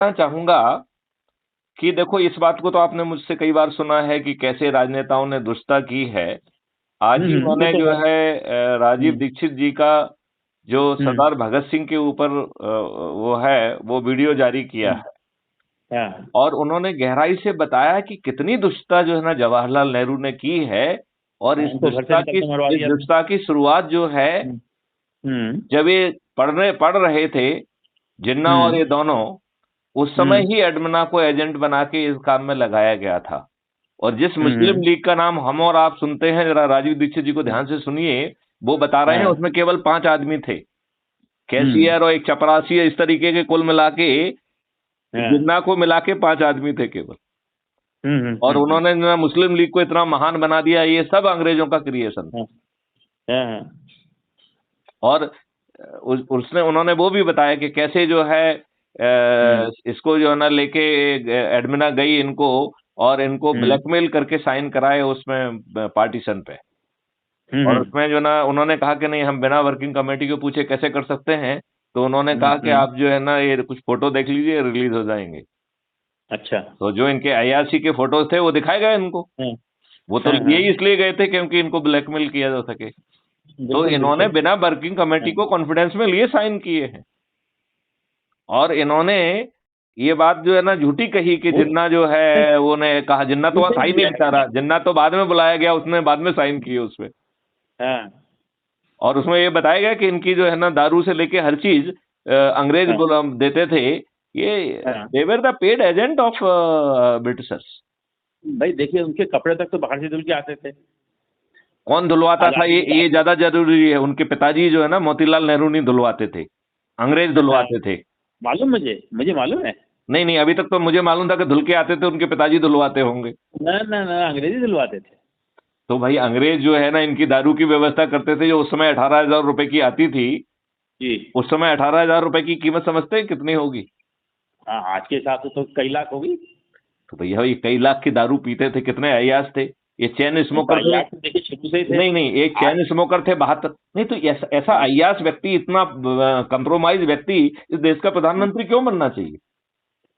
मैं चाहूंगा कि देखो, इस बात को तो आपने मुझसे कई बार सुना है कि कैसे राजनेताओं ने दुष्टता की है। आज ही वो मैंने तो जो है। है राजीव हम्म। दीक्षित जी का जो हम्म। सरदार भगत सिंह के ऊपर वो है, वो वीडियो जारी किया हम्म। है। हाँ। और उन्होंने गहराई से बताया कि कितनी दुष्टता जो है ना जवाहरलाल नेहरू ने की है। और हाँ, उनको घर से निकलते मरवा इस दिया था। दुष्टता की शुरुआत जो है, हम्म। हम्म। जब ये पढ़ रहे थे, जिन्ना और हम्म। ये दोनों, उस समय हम्म। ही एडमना को एजेंट बना के इस काम में लगाया गया था। और जिस मुस्लिम हम्म। लीग का नाम हम और आप सुनते हैं, जरा राजीव दीक्षित जी को ध्यान से सुनिए। वो बता रहे हैं हाँ। उसमें केवल 5 आदमी थे, हम्म। कैशियर और एक चपरासी, इस तरीके के कुल मिला के, हाँ। जिन्ना को मिला के 5 आदमी थे केवल। हम्म। और उन्होंने ना मुस्लिम लीग को इतना महान बना दिया, ये सब अंग्रेजों का क्रिएशन था। हाँ। हाँ। और उसने उन्होंने वो भी बताया कि कैसे जो है हम्म। इसको जो है ना लेके एडमिना गई इनको, और इनको हम्म। ब्लैकमेल करके साइन कराए उसमें पार्टीशन पे। और हम्म। उसमें जो ना उन्होंने कहा कि नहीं, हम बिना वर्किंग कमेटी को पूछे कैसे कर सकते हैं। तो उन्होंने कहा कि हम्म। आप जो है ना ये कुछ फोटो देख लीजिए, रिलीज हो जाएंगे। अच्छा। तो जो इनके अय्याशी के फोटोज थे वो दिखाए गए इनको। हाँ। वो तो हाँ। लिए हाँ। ही इसलिए गए थे क्योंकि इनको ब्लैकमेल किया जा सके। तो बिल्कुल इन्होंने बिल्कुल। बिना वर्किंग कमेटी हाँ। को कॉन्फिडेंस में लिए साइन किए हैं। और इन्होंने ये बात जो है ना झूठी कही कि वो जिन्ना जो है, वो ने कहा, जिन्ना तो वहां झूठे था ही नहीं किया है बेचारा, इन्होंने। जिन्ना तो बाद में बुलाया गया, उसने बाद में साइन किए उसमें। हाँ। और उसमें ये बताया गया कि इनकी जो है ना दारू से लेके हर चीज अंग्रेज हाँ। देते थे। ये हाँ। They were the paid agent of Britishers. भाई देखिए, उनके कपड़े तक तो बाहर से धुल के आते थे। कौन धुलवाता था? आजादी के ये बाद। ज्यादा जरूरी है। उनके पिताजी जो है ना मोतीलाल नेहरू नहीं धुलवाते थे, अंग्रेज हाँ। धुलवाते थे। मालूम, मुझे मुझे मालूम है। नहीं नहीं, अभी तक तो मुझे मालूम था कि धुल के आते थे, उनके पिताजी धुलवाते होंगे। ना ना ना, अंग्रेजी दिलवाते थे। तो भाई अंग्रेज जो है ना इनकी दारू की व्यवस्था करते थे, जो उस समय 18,000 रुपए की आती थी। जी। उस समय 18,000 रुपए की कीमत समझते हैं कितनी होगी? हाँ, आज के हिसाब से तो कई लाख होगी। तो भैया ये कई लाख की दारू पीते थे, कितने अय्याश थे। ये चैन नहीं तो स्मोकर थे। यार, तो देखिए शुरू से ही थे। नहीं नहीं, एक आज। चैन स्मोकर थे 72। नहीं तो ऐसा ऐसा हाँ। अय्याश व्यक्ति, इतना कंप्रोमाइज व्यक्ति इस देश का हाँ। प्रधानमंत्री क्यों बनना चाहिए?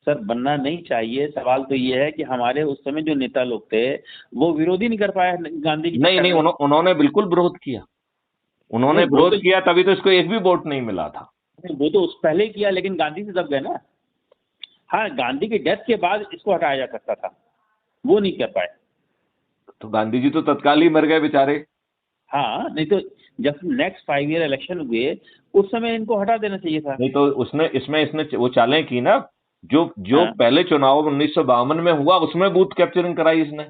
सर, बनना नहीं चाहिए। सवाल तो ये है कि हमारे उस समय जो नेता लोग थे, वो विरोध ही नहीं कर पाए गांधी के नहीं चक्कर नहीं, में। उन्होंने बिल्कुल विरोध किया। उन्होंने नहीं, वो विरोध तो किया, तभी तो इसको एक भी वोट नहीं मिला था। वो तो उस पहले ही किया, लेकिन गांधी से दब गए ना। हाँ, गांधी की डेथ के बाद इसको हटाया जा सकता था, वो नहीं कर पाए। तो गांधी जी तो तत्काल ही मर गए बेचारे। हाँ, नहीं तो जब नेक्स्ट 5 ईयर इलेक्शन हुए, उस समय इनको हटा देना चाहिए था। नहीं तो उसने इसमें इसने वो चालें की ना। जो जो हाँ। पहले चुनाव 1952 में हुआ, उसमें बूथ कैप्चरिंग कराई इसने।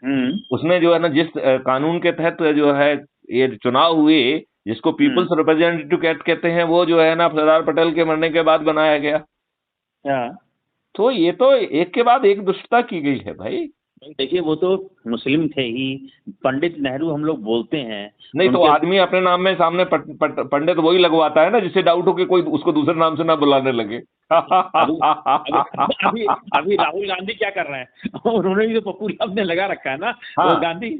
हम्म। उसने जो है ना जिस कानून के तहत जो है ये चुनाव हुए, जिसको हम्म। पीपल्स रिप्रेजेंटेटिव एक्ट कहते हैं, वो जो है ना सरदार पटेल के मरने के बाद बनाया गया। हाँ। तो ये तो एक के बाद एक दुष्टता की गई है भाई। देखिए, वो तो मुस्लिम थे ही। पंडित नेहरू हम लोग बोलते हैं। नहीं तो उनके आदमी अपने नाम में सामने पंडित वही लगवाता है ना, जिससे डाउट हो कि कोई उसको दूसरे नाम से ना बुलाने लगे। अभी अभी अभी अभी राहुल गांधी क्या कर रहे हैं? उन्होंने भी तो पप्पू अपने लगा रखा है ना, वो हाँ गांधी।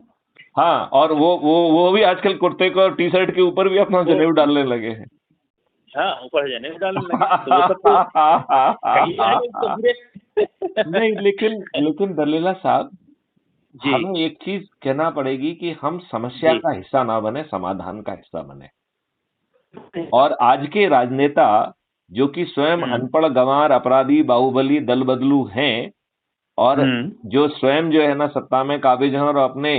हाँ, और वो भी आजकल कुर्ते को और टी शर्ट के ऊपर भी अपना वो जनेऊ डालने लगे हैं। हाँ, ऊपर जनेऊ डालने लगे, तो वो सब तो कहीं जाएगा उसको पूरे। नहीं, लेकिन लेकिन दलीला साहब, जी। हमें एक चीज कहना पड़ेगी कि हम समस्या जी। का हिस्सा ना बने, समाधान का हिस्सा बने। और आज के राजनेता, जो कि स्वयं हम्म। अनपढ़, गंवार, अपराधी, बाहुबली, दल बदलू हैं, और हम्म। जो स्वयं जो है ना सत्ता में काबिज हैं और अपने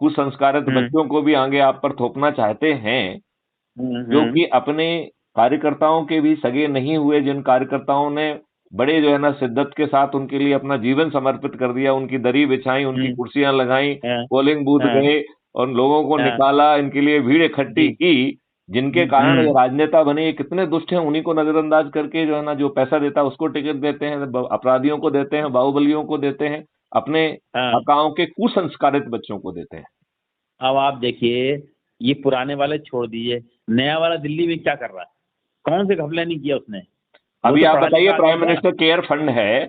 कुसंस्कारित हम्म। बच्चों को भी आगे आप पर थोपना चाहते हैं, जो हम्म। कि अपने कार्यकर्ताओं के भी सगे नहीं हुए, जिन कार्यकर्ताओं ने बड़े जो है ना शिद्दत के साथ उनके लिए अपना जीवन समर्पित कर दिया, उनकी दरी बिछाई, उनकी हम्म। कुर्सियां लगाई, हाँ। पोलिंग बूथ हाँ। गए और लोगों को हाँ। निकाला, इनके लिए भीड़ इकट्ठी जी। की, जिनके कारण ये हम्म। राजनेता बने। ये कितने दुष्ट हैं, उन्हीं को नजरअंदाज करके जो है ना, जो पैसा देता है उसको टिकट देते हैं, अपराधियों को देते हैं, बाहुबलियों को देते हैं, अपने हाँ। गांव के कुसंस्कारित बच्चों को देते हैं। अब आप देखिए, ये पुराने वाले छोड़ दीजिए, नया वाला दिल्ली में क्या कर रहा है? कौन से घपला नहीं किया उसने? वो अभी तो आप पढ़ा बताइए, लिखा आदमी प्राइम था। मिनिस्टर केयर फंड है,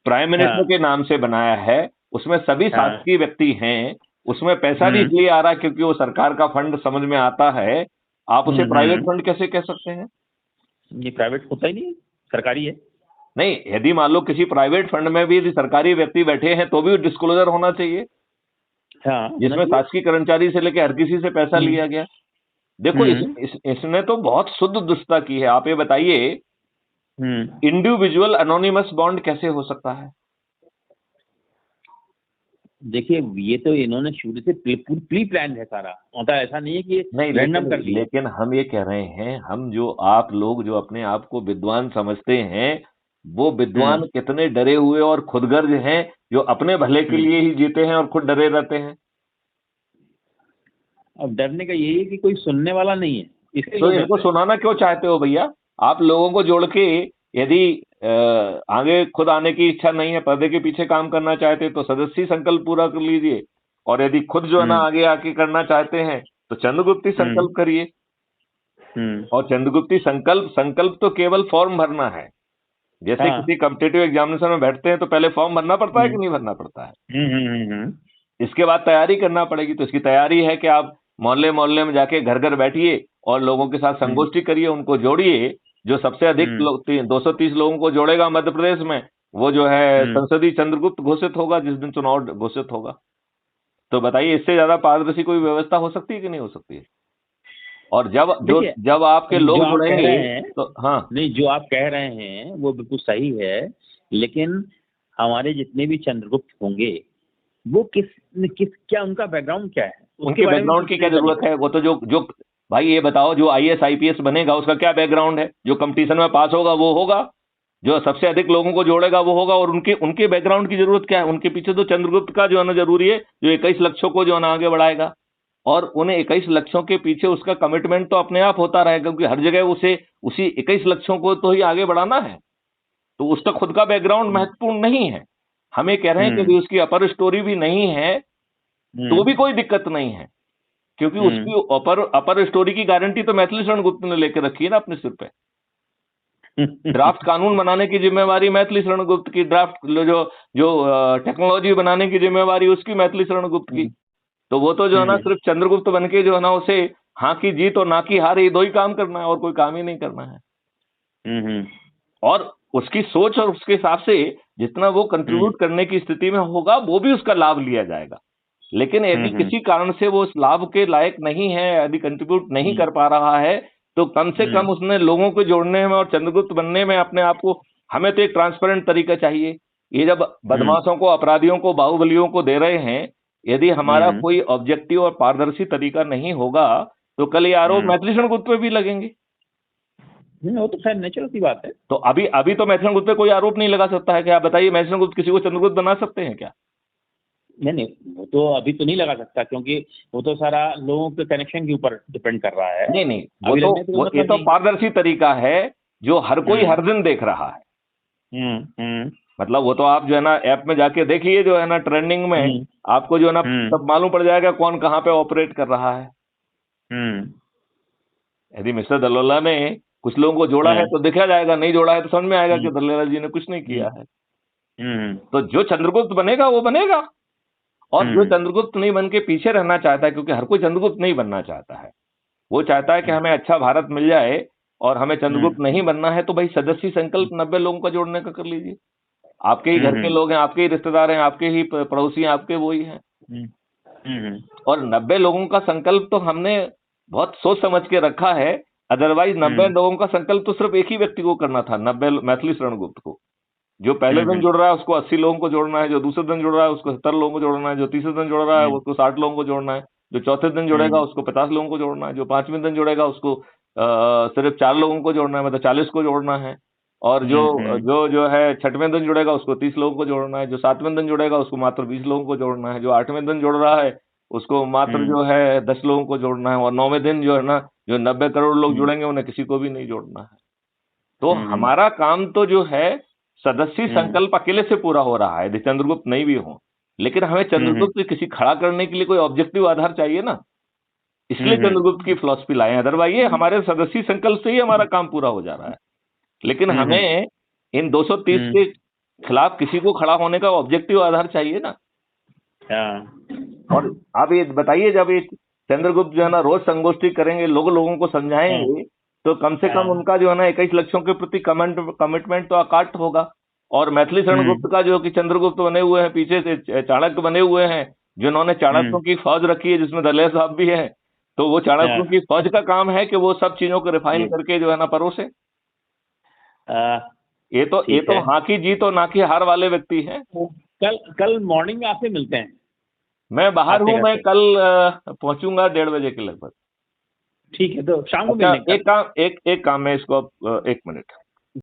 प्राइम मिनिस्टर हाँ। के नाम से बनाया है, उसमें सभी हाँ। शासकीय व्यक्ति हैं। उसमें पैसा भी हम्म। इसलिए आ रहा है क्योंकि वो सरकार का फंड समझ में आता है। आप उसे प्राइवेट हम्म। फंड कैसे कह सकते हैं? ये प्राइवेट होता ही नहीं है, सरकारी है। नहीं, यदि मान लो किसी प्राइवेट फंड में भी यदि सरकारी व्यक्ति बैठे हैं तो भी डिस्क्लोजर होना चाहिए, हाँ, जिसमें शासकीय कर्मचारी से लेकर हर किसी से पैसा लिया गया। देखो इसने तो बहुत शुद्ध दुष्टता की है। आप ये बताइए, इंडिविजुअल एनोनिमस बॉन्ड कैसे हो सकता है? देखिए, ये तो इन्होंने शुरू से प्री प्लान है सारा, मतलब ऐसा नहीं है कि नहीं, रैंडम कर दिया। लेकिन हम ये कह रहे हैं, हम जो आप लोग जो अपने आप को विद्वान समझते हैं, वो विद्वान कितने डरे हुए और खुदगर्ज हैं, जो अपने भले के लिए ही जीते हैं और खुद डरे रहते हैं। अब डरने का यही है कि कोई सुनने वाला नहीं है, इसलिए तो इनको सुनाना क्यों चाहते हो भैया? आप लोगों को जोड़ के यदि आगे खुद आने की इच्छा नहीं है, पर्दे के पीछे काम करना चाहते तो सदस्य संकल्प पूरा कर लीजिए, और यदि खुद जो है ना आगे आके करना चाहते हैं तो चंद्रगुप्ती संकल्प करिए। और चंद्रगुप्ती संकल्प तो केवल फॉर्म भरना है। जैसे किसी कॉम्पिटिटिव एग्जामिनेशन में बैठते हैं तो पहले फॉर्म भरना पड़ता है कि नहीं भरना पड़ता है? इसके बाद तैयारी करना पड़ेगी। तो इसकी तैयारी है कि आप मोहल्ले मोहल्ले में जाके घर घर बैठिए और लोगों के साथ संगोष्ठी करिए, उनको जोड़िए। जो सबसे अधिक लोग 230 लोगों को जोड़ेगा मध्य प्रदेश में, वो जो है संसदीय चंद्रगुप्त घोषित होगा जिस दिन चुनाव घोषित होगा। तो बताइए, इससे ज्यादा पारदर्शी कोई व्यवस्था हो सकती है कि नहीं हो सकती है? और जब आपके लोग जुड़ेंगे तो हाँ, नहीं, जो आप कह रहे हैं वो बिल्कुल सही है, लेकिन हमारे जितने भी चंद्रगुप्त होंगे वो क्या उनका बैकग्राउंड क्या है? उनके बैकग्राउंड की क्या जरूरत है? वो तो जो भाई ये बताओ, जो IAS IPS बनेगा उसका क्या बैकग्राउंड है? जो कंपटीशन में पास होगा वो होगा, जो सबसे अधिक लोगों को जोड़ेगा वो होगा। और उनके बैकग्राउंड की जरूरत क्या है? उनके पीछे तो चंद्रगुप्त का जो है ना जरूरी है, जो 21 लक्ष्यों को जो है ना आगे बढ़ाएगा। और उन्हें 21 लक्ष्यों के पीछे उसका कमिटमेंट तो अपने आप होता रहेगा, क्योंकि हर जगह उसे उसी 21 लक्ष्यों को तो ही आगे बढ़ाना है। तो उसका खुद का बैकग्राउंड महत्वपूर्ण नहीं है। हमें कह रहे हैं कि यदि उसकी अपर स्टोरी भी नहीं है तो भी कोई दिक्कत नहीं है, क्योंकि उसकी अपर स्टोरी की गारंटी तो मैथिली शरण गुप्त ने लेकर रखी है ना अपने सिर पे। ड्राफ्ट कानून बनाने की जिम्मेवारी मैथिली शरण गुप्त की, ड्राफ्ट जो टेक्नोलॉजी बनाने की जिम्मेवारी उसकी मैथिली शरण गुप्त की। तो वो तो जो है ना सिर्फ चंद्रगुप्त बन के जो है ना उसे हाँ की जीत और ना की हार, ये दो ही काम करना है और कोई काम ही नहीं करना है। और उसकी सोच और उसके हिसाब से जितना वो कंट्रीब्यूट करने की स्थिति में होगा वो भी उसका लाभ लिया जाएगा। लेकिन यदि किसी कारण से वो उस लाभ के लायक नहीं है, यदि कंट्रीब्यूट नहीं कर पा रहा है, तो कम से कम उसने लोगों को जोड़ने में और चंद्रगुप्त बनने में अपने आप को, हमें तो एक ट्रांसपेरेंट तरीका चाहिए। ये जब बदमाशों को, अपराधियों को, बाहुबलियों को दे रहे हैं, यदि हमारा कोई ऑब्जेक्टिव और पारदर्शी तरीका नहीं होगा तो कल ये आरोप मैथिली शरण गुप्त पे भी लगेंगे। वो तो खैर नेचुरल सी बात है। तो अभी तो मैथिली शरण गुप्त पे कोई आरोप नहीं लगा सकता है क्या? आप बताइए, मैथिली शरण गुप्त किसी को चंद्रगुप्त बना सकते हैं क्या? नहीं, वो तो अभी तो नहीं लगा सकता, क्योंकि वो तो सारा लोगों के कनेक्शन के ऊपर डिपेंड कर रहा है। नहीं, ये तो पारदर्शी तरीका है जो हर कोई हर दिन देख रहा है। मतलब वो तो आप जो है ना ऐप में जाके देखिए, जो है ना ट्रेंडिंग में आपको जो है ना सब मालूम पड़ जाएगा कौन कहाँ पे ऑपरेट कर रहा है। यदि मिस्टर दलोला ने कुछ लोगों को जोड़ा है तो देखा जाएगा, नहीं जोड़ा है तो समझ में आएगा कि दलोला जी ने कुछ नहीं किया है। तो जो चंद्रगुप्त बनेगा वो बनेगा, और जो चंद्रगुप्त नहीं बन के पीछे रहना चाहता है, क्योंकि हर कोई चंद्रगुप्त नहीं बनना चाहता है, वो चाहता है कि हमें अच्छा भारत मिल जाए और हमें चंद्रगुप्त नहीं बनना है, तो भाई सदस्य संकल्प 90 लोगों का जोड़ने का कर लीजिए। आपके ही घर के लोग हैं, आपके ही रिश्तेदार हैं, आपके ही पड़ोसी हैं, आपके वो ही हैं। और 90 लोगों का संकल्प तो हमने बहुत सोच समझ के रखा है। अदरवाइज 90 लोगों का संकल्प तो सिर्फ एक ही व्यक्ति को करना था, 90 मैथिली शरण गुप्त को। जो पहले दिन जुड़ रहा है उसको 80 लोगों को जोड़ना है, जो दूसरे दिन जुड़ रहा है उसको 70 लोगों को जोड़ना है, जो तीसरे दिन जुड़ रहा है उसको 60 लोगों को जोड़ना है, जो चौथे दिन जुड़ेगा उसको 50 लोगों को जोड़ना है, जो 5वें दिन जुड़ेगा उसको सिर्फ 4 लोगों को जोड़ना है, मतलब 40 को जोड़ना है। और जो है 6वें दिन जुड़ेगा उसको 30 लोगों को जोड़ना है, जो 7वें दिन जुड़ेगा उसको मात्र 20 लोगों को जोड़ना है, जो 8वें दिन जुड़ रहा है उसको मात्र जो है 10 लोगों को जोड़ना है, और 9वें दिन जो है ना जो 90 करोड़ लोग जुड़ेंगे उन्हें किसी को भी नहीं जोड़ना है। तो हमारा काम तो जो है सदस्य संकल्प अकेले से पूरा हो रहा है, यदि चंद्रगुप्त नहीं भी हो, लेकिन हमें चंद्रगुप्त किसी खड़ा करने के लिए कोई ऑब्जेक्टिव आधार चाहिए ना, इसलिए चंद्रगुप्त की फिलॉसफी लाए हैं। अदरवाइज ये हमारे सदस्य संकल्प से ही हमारा काम पूरा हो जा रहा है। लेकिन हमें इन 230 के खिलाफ किसी को खड़ा होने का ऑब्जेक्टिव आधार चाहिए ना। और आप ये बताइए, जब ये चंद्रगुप्त जो है ना रोज संगोष्ठी करेंगे, लोगों को समझाएंगे, तो कम से कम हाँ। उनका जो है ना 21 लक्षों के प्रति कमिटमेंट तो अकाट होगा। और मैथिली शरण गुप्त का जो कि चंद्रगुप्त बने हुए हैं, पीछे से चाणक्य बने हुए हैं, जिन्होंने चाणक्यों की फौज रखी है, जिसमें दलेर साहब भी है। तो वो चाणक्यों की फौज का काम है कि वो सब चीजों को रिफाइन करके जो है ना परोसे। ये तो हाँ की जीत और ना की हार वाले व्यक्ति हैं। कल मॉर्निंग में आपसे मिलते हैं। मैं बाहर हूँ, मैं कल पहुंचूंगा 1:30 बजे के लगभग। ठीक है, तो शाम को अच्छा, मिलेंगे। एक काम है इसको, 1 मिनट।